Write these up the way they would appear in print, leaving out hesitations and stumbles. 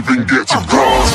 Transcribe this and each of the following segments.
even get to cross.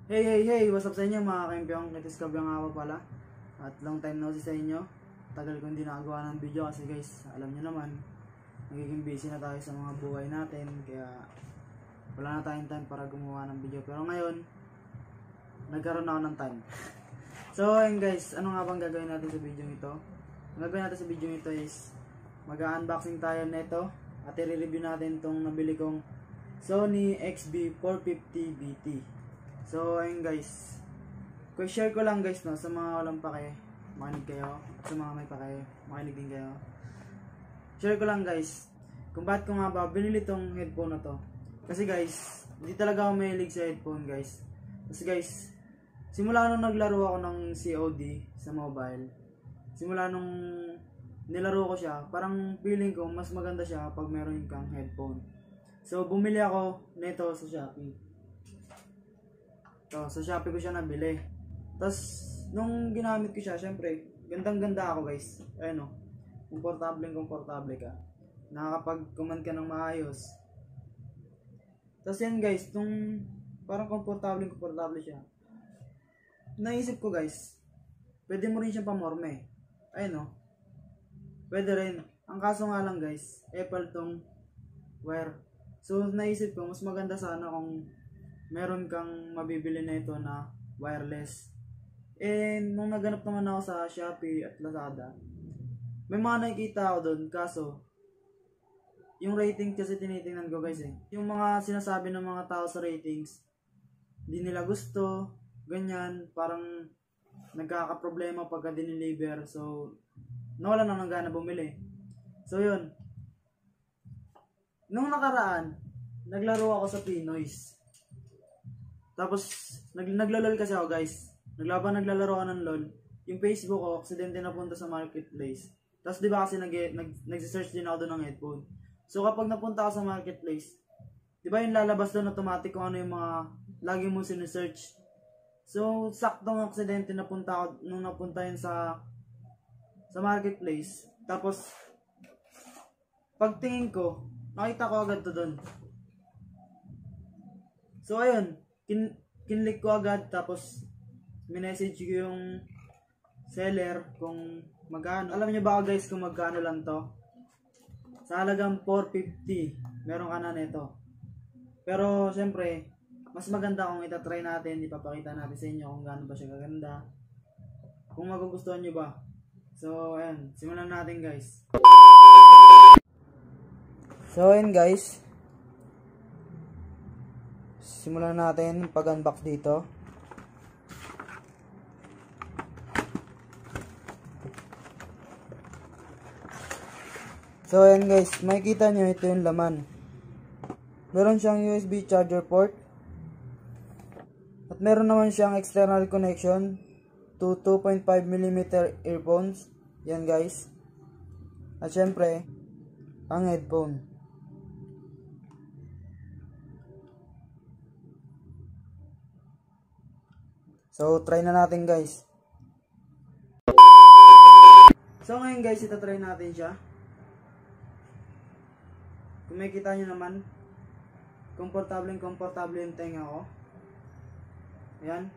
Hey, what's up sa inyo mga kaimpiong? Kitis Kabyang nga ako pala. At long time no see sa inyo. Tagal ko hindi nakagawa ng video kasi guys, alam nyo naman, nagiging busy na tayo sa mga buhay natin. Kaya wala na tayong time para gumawa ng video. Pero ngayon, nagkaroon ako ng time. So ayun guys, ano nga bang gagawin natin sa video ito? Ang gagawin natin sa video ito is mag-unboxing tayo nito at i-review natin itong nabili kong Sony XB450BT. So ayun guys, share ko lang guys no, sa mga walang pake, makinig kayo. Sa mga may pake, makinig din kayo. Share ko lang guys kung bakit ko nga ba binili tong headphone na to. Kasi guys, hindi talaga ako mahilig sa headphone guys. Kasi guys, simula nung naglaro ako ng COD sa mobile, simula nung nilaro ko siya, parang feeling ko mas maganda siya pag meron kang headphone. So bumili ako nito sa Shopee. Sa Shopee ko siya nabili. Tapos nung ginamit ko siya, syempre gandang-ganda ako guys. Ayun o, komportable ka. Nakakapag-command ka ng maayos. Tapos yan guys, nung parang komportable siya, naisip ko guys, pwede mo rin siyang pamorme. Ayun o, pwede rin. Ang kaso nga lang guys, Apple tong wire. So naisip ko, mas maganda sana kung meron kang mabibili na ito na wireless. And nung naganap naman ako sa Shopee at Lazada, may mga nakikita ako doon, kaso yung rating kasi tinitingnan ko guys yung mga sinasabi ng mga tao sa ratings, hindi nila gusto, ganyan, parang nagkakaproblema pagka dineliver. So nawala na ng gana bumili. So yun, nung nakaraan naglaro ako sa Pinoy's. Tapos naglalol kasi ako guys. Naglalaro ako ng LOL. Yung Facebook ko, aksidente napunta sa marketplace. Tapos di ba kasi nag-search din ako doon ng headphone. So kapag napunta ako sa marketplace, di ba yung lalabas doon automatic kung ano yung mga lagi mo sinesearch. So saktong aksidente napunta ako nung napunta yun sa marketplace. Tapos pagtingin ko, nakita ko agad to doon. So ayun, kinlik ko agad, tapos minessage ko yung seller kung magkano. Alam niyo ba guys kung magkano lang to? Sa halagang 450 meron ka na nito. Pero syempre mas maganda kung itatry natin, ipapakita natin sa inyo kung gaano ba siya kaganda, kung magugustuhan nyo ba. So ayan, simulan natin guys. So ayan guys, simulan natin pag-unbox dito. So ayan guys, makikita nyo ito yung laman. Meron siyang USB charger port. At meron naman siyang external connection to 2.5mm earphones. Yan guys. At syempre, ang headphone. So, try na natin guys. So, ngayon guys, itatry natin siya. Kung makikita nyo naman, komportable yung tenga ko. Ayan.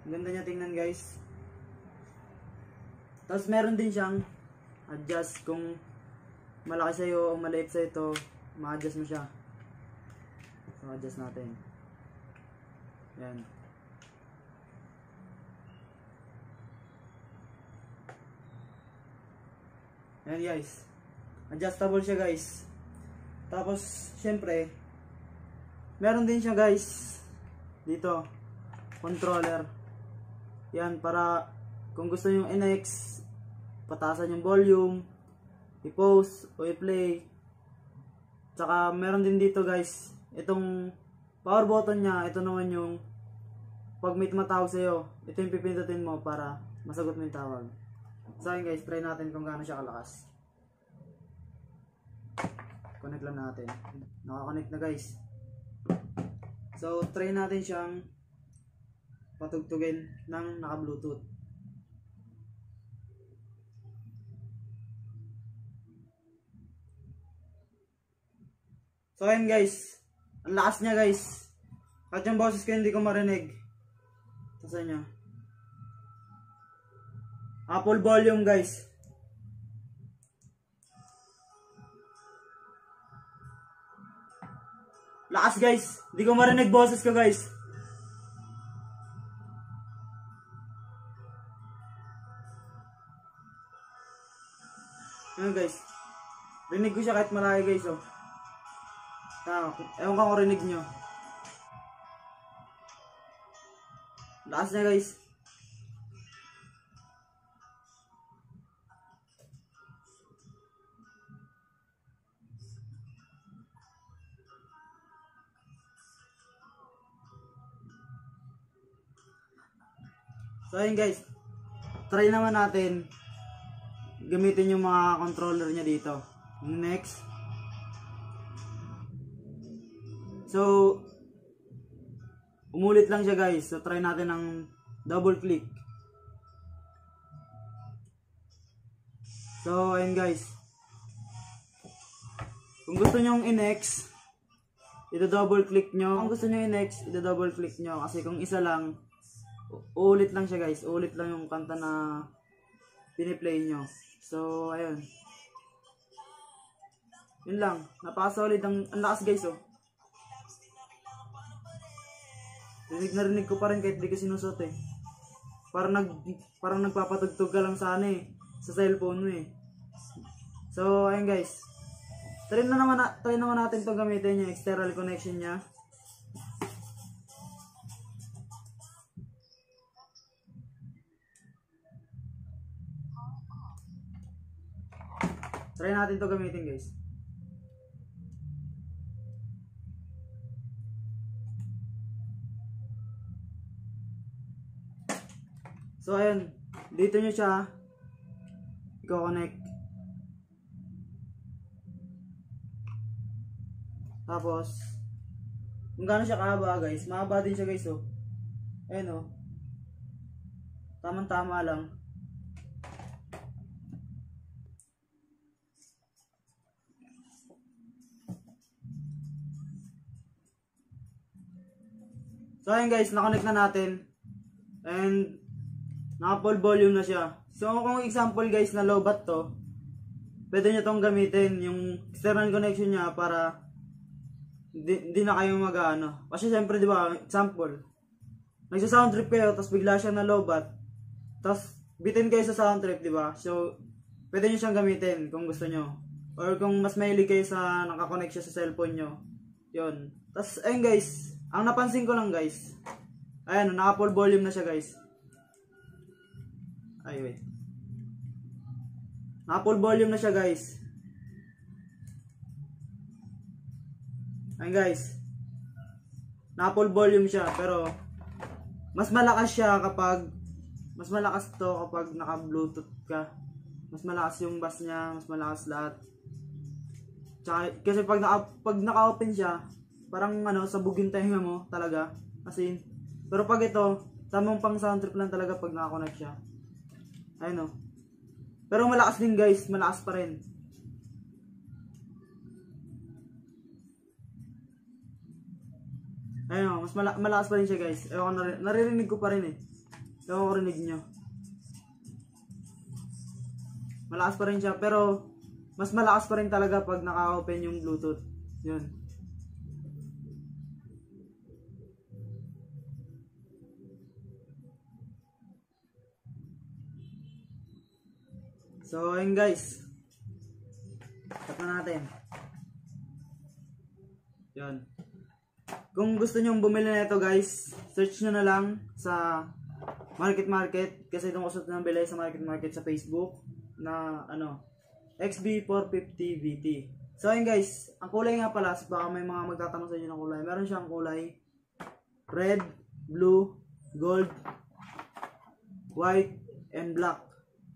Ang ganda niya tingnan guys. Tapos meron din siyang adjust kung malaki sa'yo o maliit sa ito, ma-adjust mo siya. So, adjust natin. Ayan. Ayan guys, adjustable siya guys. Tapos syempre meron din siya guys dito controller. Yan, para kung gusto nyo i-next, pataasan yung volume, i-pause o i-play. Tsaka meron din dito guys itong power button niya. Ito naman yung pag may tumatawag sa'yo, ito yung pipindutin mo para masagot mo yung tawag. So ayun guys, try natin kung gaano siya kalakas. Connect lang natin. Naka-connect na guys. So try natin siyang patugtugin ng naka-bluetooth. So ayun guys, ang lakas niya guys. At yung boses ko hindi ko marinig. Sa inyo. Apple volume guys. Lakas guys, hindi ko marinig boses ko guys. Ayun guys. Rinig ko siya kahit malayo guys oh. Ewan ka kung rinig nyo. Lakas niya guys. So ayun guys. Try naman natin gamitin yung mga controller niya dito. Next. So umulit lang siya guys. So try natin ng double click. So ayun guys. Kung gusto nyo i-next, i-double click nyo. Kung gusto nyo i-next, i-double click nyo. Kasi kung isa lang, uulit lang siya guys. Uulit lang yung kanta na piniplay nyo. So ayun. Yun lang. Napaka-solid ang lakas guys oh. Rinig ko pa rin kahit di ko sinusot eh. Parang nagpapatugtog ka lang sana eh. Sa cellphone mo eh. So ayun guys. Try naman natin itong gamitin yung external connection niya. Try natin itong gamitin guys. So ayun, dito nyo siya i-connect. Tapos kung gaano siya kahaba guys, mahaba din siya guys oh. Ayun oh. Tamang-tama lang. So ayun guys, na-connect na natin. And naka-full volume na siya. So kung example guys na low bat to, pwede nyo tong gamitin yung external connection niya para di na kayo mag-ano. Kasi syempre di ba, example, nagsa-sound trip kayo tapos bigla siya na low bat. Tapos bitin kayo sa sound trip, di ba? So pwede nyo siyang gamitin kung gusto nyo. Or kung mas mahilig kayo sa nakakonect siya sa cellphone nyo. Yun. Tapos ayun guys, ang napansin ko lang guys, ayan, naka-full volume na siya guys. Ay, wait. Naka-full volume na siya guys. Ayun guys. Naka-full volume siya pero mas malakas siya kapag naka-Bluetooth ka. Mas malakas yung bass niya, mas malakas lahat. Tsaka, kasi pag naka-open siya, parang ano, sabugin tenga mo talaga. Kasi pero pag ito, tamang pang sound trip lang talaga pag naka-connect siya. Ayun o. Pero malakas din guys, malakas pa rin. Ayun o, mas malakas pa rin siya guys. Ewan ko, naririnig ko pa rin eh. Ewan ko rinig nyo. Malakas pa rin siya, pero mas malakas pa rin talaga pag naka-open yung Bluetooth. Yun. So, ayun guys. Tap na natin. Yun. Kung gusto nyo bumili na ito guys, search nyo na lang sa Market. Kasi itong usap na bilay sa Market sa Facebook na ano, XB450VT. So ayun guys, ang kulay nga pala, baka may mga magtatanong sa inyo ng kulay. Meron siyang kulay red, blue, gold, white, and black.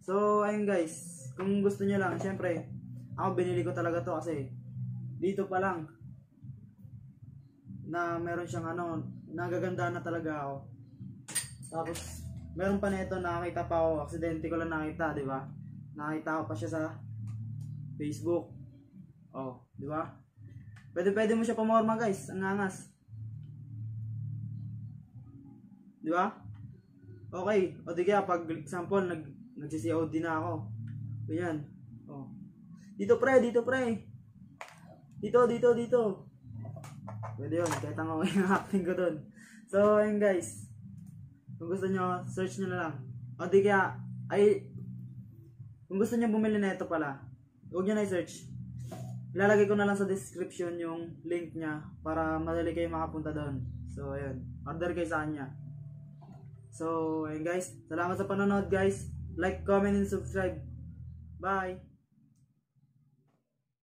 So ayun guys, kung gusto nyo lang, syempre ako binili ko talaga to kasi dito pa lang na meron siyang ano, nagaganda na talaga ako. Tapos meron pa nito, nakakita pa ako, aksidente ko lang nakita, di ba? Nakita ko pa siya sa Facebook. Oh, di ba? Pwede mo siya pamorma guys, ang angas. Di ba? Okay, o di kaya pag example, nagsi-COD na ako. Ganyan. Oh. Dito pre. Dito. Pwede yun, kahit ang okay yung acting ko dun. So, ayun guys. Kung gusto nyo, search nyo na lang. O di kaya, kung gusto nyo bumili na ito pala, huwag nyo na i-search. Ilalagay ko na lang sa description yung link niya para madali kayo makapunta doon. So, ayun. Order kayo sa kanya. So, ayun guys. Salamat sa panonood guys. Like, comment, and subscribe. Bye!